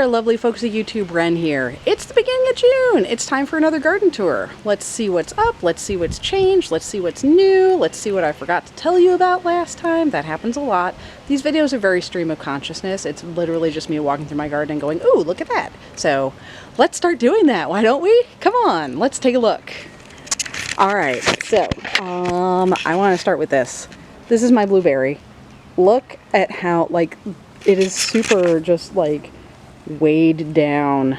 lovely folks of YouTube, Ren here. It's the beginning of June. It's time for another garden tour. Let's see what's up. Let's see what's changed. Let's see what's new. Let's see what I forgot to tell you about last time. That happens a lot. These videos are very stream of consciousness. It's literally just me walking through my garden and going, ooh, look at that. So let's start doing that. Why don't we? Come on, let's take a look. All right, so I want to start with this. This is my blueberry. Look at how, like, it is super just like weighed down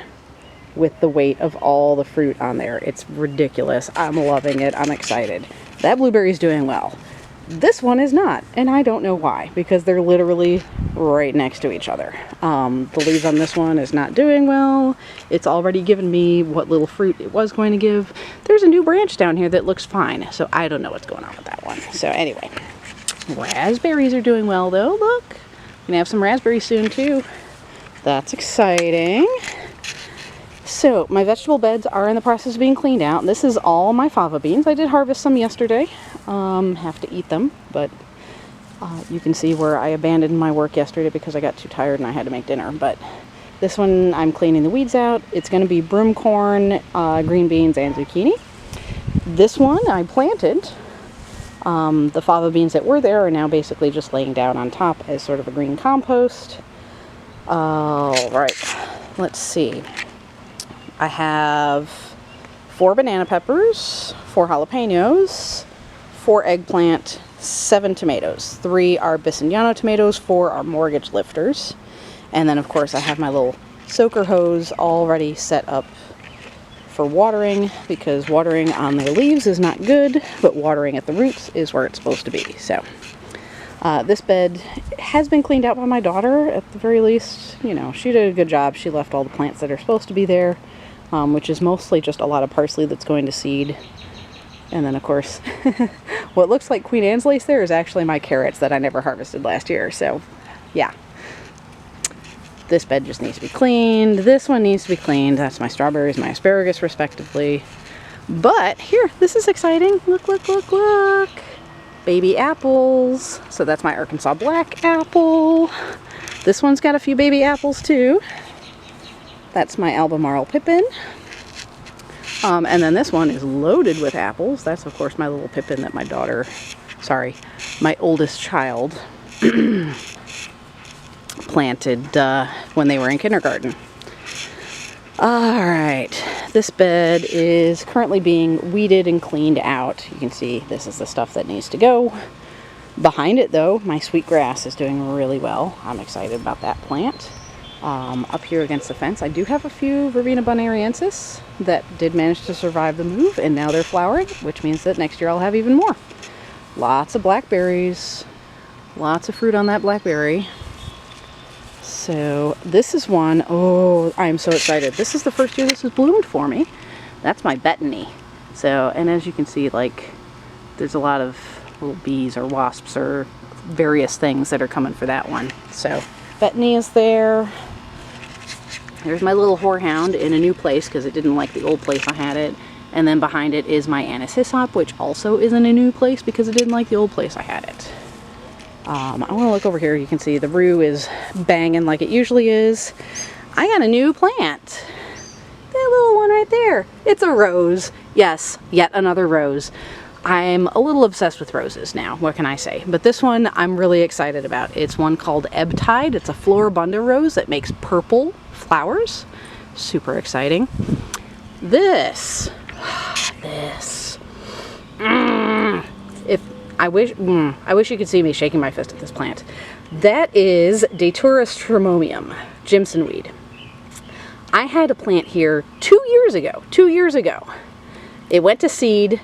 with the weight of all the fruit on there. It's ridiculous. I'm loving it. I'm excited. That blueberry's doing well. This one is not, and I don't know why, because they're literally right next to each other. The leaves on this one is not doing well. It's already given me what little fruit it was going to give. There's a new branch down here that looks fine, so I don't know what's going on with that one. So anyway, raspberries are doing well though. Look, we're gonna have some raspberries soon too. That's exciting. So my vegetable beds are in the process of being cleaned out. This is all my fava beans. I did harvest some yesterday. Have to eat them, but you can see where I abandoned my work yesterday because I got too tired and I had to make dinner. But this one I'm cleaning the weeds out. It's going to be broom corn, green beans, and zucchini. This one I planted. The fava beans that were there are now basically just laying down on top as sort of a green compost. All right, let's see. I have 4 banana peppers, 4 jalapenos, 4 eggplant, 7 tomatoes. 3 are Bisognano tomatoes, 4 are mortgage lifters. And then of course I have my little soaker hose already set up for watering, because watering on their leaves is not good, but watering at the roots is where it's supposed to be. So this bed has been cleaned out by my daughter at the very least. You know, she did a good job. She left all the plants that are supposed to be there, which is mostly just a lot of parsley that's going to seed. And then of course, what looks like Queen Anne's lace there is actually my carrots that I never harvested last year. So yeah, this bed just needs to be cleaned. This one needs to be cleaned. That's my strawberries, my asparagus respectively. But here, this is exciting. Look, look, look, look. Baby apples. So that's my Arkansas black apple. This one's got a few baby apples too. That's my Albemarle pippin. And then this one is loaded with apples. That's of course my little pippin that my oldest child planted when they were in kindergarten. All right, this bed is currently being weeded and cleaned out. You can see this is the stuff that needs to go. Behind it though, my sweet grass is doing really well. I'm excited about that plant. Up here against the fence, I do have a few Verbena bonariensis that did manage to survive the move, and now they're flowering, which means that next year I'll have even more. Lots of blackberries, lots of fruit on that blackberry. So this is one, oh, I'm so excited. This is the first year this has bloomed for me. That's my betony. So, and as you can see, like, there's a lot of little bees or wasps or various things that are coming for that one. So betony is there. There's my little horehound in a new place because it didn't like the old place I had it. And then behind it is my anise hyssop, which also is in a new place because it didn't like the old place I had it. I want to look over here. You can see the rue is banging like it usually is. I got a new plant. That little one right there. It's a rose. Yes, yet another rose. I'm a little obsessed with roses now. What can I say? But this one I'm really excited about. It's one called Ebb Tide. It's a floribunda rose that makes purple flowers. Super exciting. This. I wish you could see me shaking my fist at this plant. That is Datura stramonium, Jimson weed. I had a plant here 2 years ago. 2 years ago. It went to seed,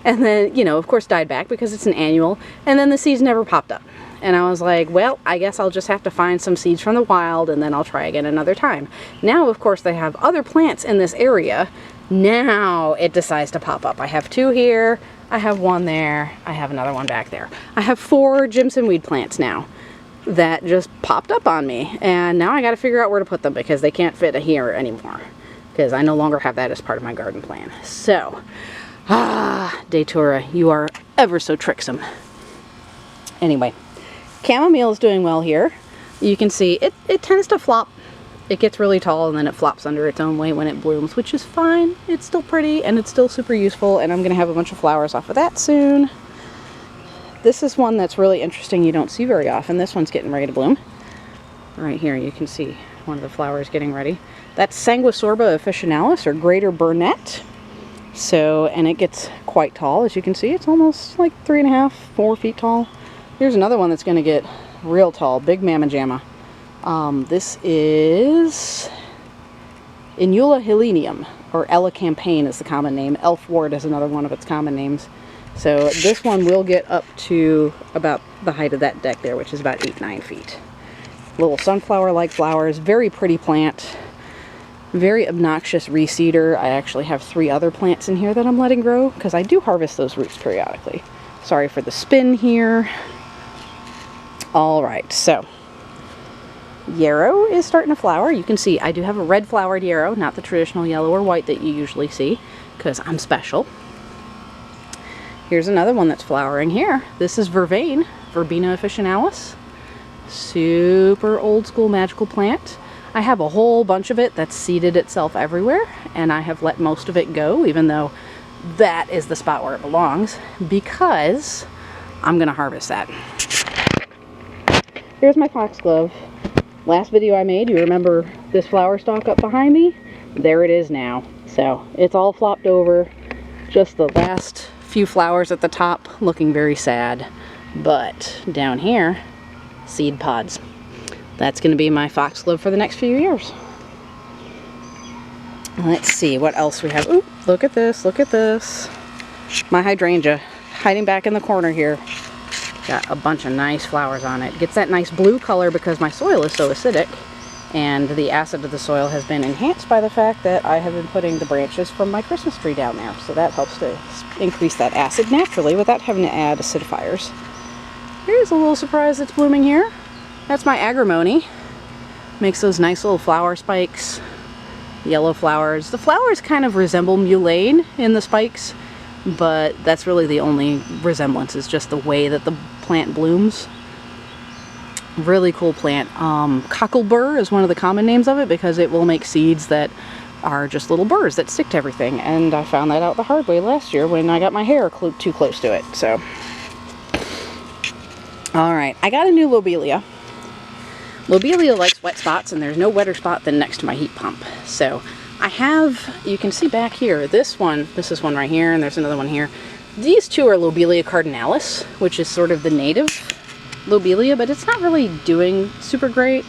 and then, you know, of course died back because it's an annual, and then the seeds never popped up. And I was like, well, I guess I'll just have to find some seeds from the wild and then I'll try again another time. Now, of course, they have other plants in this area. Now it decides to pop up. I have 2 here. I have 1 there. I have another one back there. I have 4 Jimson weed plants now that just popped up on me. And now I got to figure out where to put them because they can't fit here anymore. Because I no longer have that as part of my garden plan. So, Datura, you are ever so tricksome. Anyway, chamomile is doing well here. You can see it tends to flop It gets really tall and then it flops under its own weight when it blooms, which is fine. It's still pretty and it's still super useful, and I'm going to have a bunch of flowers off of that soon. This is one that's really interesting you don't see very often. This one's getting ready to bloom. Right here you can see one of the flowers getting ready. That's Sanguisorba officinalis, or greater burnet. So, and it gets quite tall, as you can see. It's almost like 3.5, 4 feet tall. Here's another one that's going to get real tall, big mamma jamma. This is Inula helenium, or elecampane is the common name. Elfwort is another one of its common names. So this one will get up to about the height of that deck there, which is about 8-9 feet. Little sunflower-like flowers, very pretty plant. Very obnoxious reseeder. I actually have 3 other plants in here that I'm letting grow because I do harvest those roots periodically. Sorry for the spin here. Alright, so yarrow is starting to flower. You can see I do have a red flowered yarrow, not the traditional yellow or white that you usually see, because I'm special. Here's another one that's flowering here. This is vervain, Verbena officinalis. Super old school magical plant. I have a whole bunch of it that's seeded itself everywhere, and I have let most of it go, even though that is the spot where it belongs, because I'm gonna harvest that. Here's my foxglove. Last video I made, you remember this flower stalk up behind me? There it is now. So it's all flopped over. Just the last few flowers at the top looking very sad. But down here, seed pods. That's going to be my foxglove for the next few years. Let's see what else we have. Ooh, look at this, look at this. My hydrangea, hiding back in the corner here. Got a bunch of nice flowers on it. Gets that nice blue color because my soil is so acidic, and the acid of the soil has been enhanced by the fact that I have been putting the branches from my Christmas tree down there. So that helps to increase that acid naturally without having to add acidifiers. Here's a little surprise that's blooming here. That's my agrimony. Makes those nice little flower spikes. Yellow flowers. The flowers kind of resemble mullein in the spikes, but that's really the only resemblance, is just the way that the plant blooms. Really cool plant. Cocklebur is one of the common names of it because it will make seeds that are just little burrs that stick to everything, and I found that out the hard way last year when I got my hair too close to it. So, alright, I got a new lobelia. Lobelia likes wet spots, and there's no wetter spot than next to my heat pump. So I have, you can see back here, this is one right here, and there's another one here. These two are Lobelia cardinalis, which is sort of the native lobelia, but it's not really doing super great.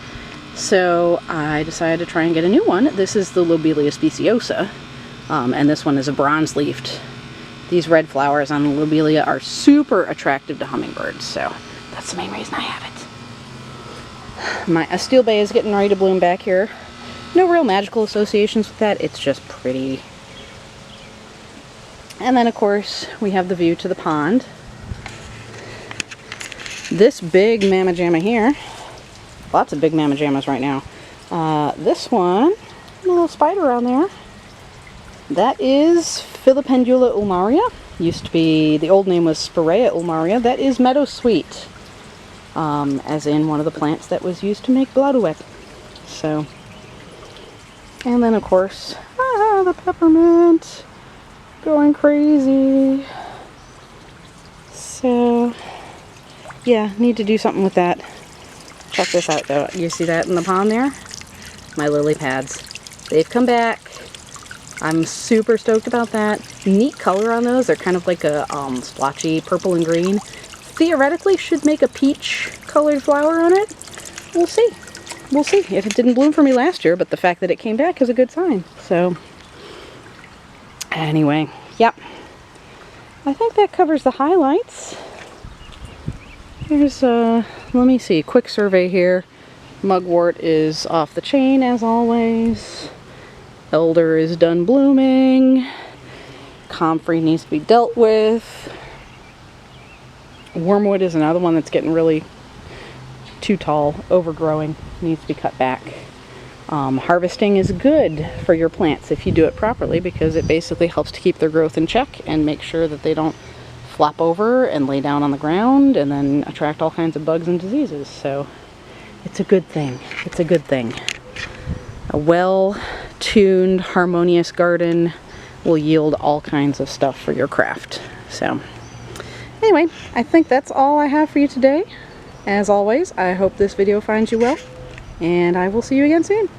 So I decided to try and get a new one. This is the Lobelia speciosa, and this one is a bronze leafed. These red flowers on the lobelia are super attractive to hummingbirds, so that's the main reason I have it. My Astile Bay is getting ready to bloom back here. No real magical associations with that, it's just pretty. And then of course we have the view to the pond. This big mamma jamma here, lots of big mamma jammas right now. This one, a little spider on there. That is Filipendula ulmaria. Used to be, the old name was Spirea ulmaria. That is meadow sweet. As in one of the plants that was used to make bladouette. So, and then of course, the peppermint, going crazy. So, yeah, need to do something with that. Check this out though, you see that in the pond there? My lily pads. They've come back. I'm super stoked about that. Neat color on those, they're kind of like a splotchy purple and green. Theoretically should make a peach colored flower on it. We'll see. We'll see. If it didn't bloom for me last year, but the fact that it came back is a good sign. So, anyway, yep. I think that covers the highlights. Here's, let me see, quick survey here. Mugwort is off the chain as always. Elder is done blooming. Comfrey needs to be dealt with. Wormwood is another one that's getting really too tall, overgrowing, needs to be cut back. Harvesting is good for your plants if you do it properly, because it basically helps to keep their growth in check and make sure that they don't flop over and lay down on the ground and then attract all kinds of bugs and diseases. So it's a good thing. It's a good thing. A well-tuned, harmonious garden will yield all kinds of stuff for your craft. So anyway, I think that's all I have for you today. As always, I hope this video finds you well, and I will see you again soon.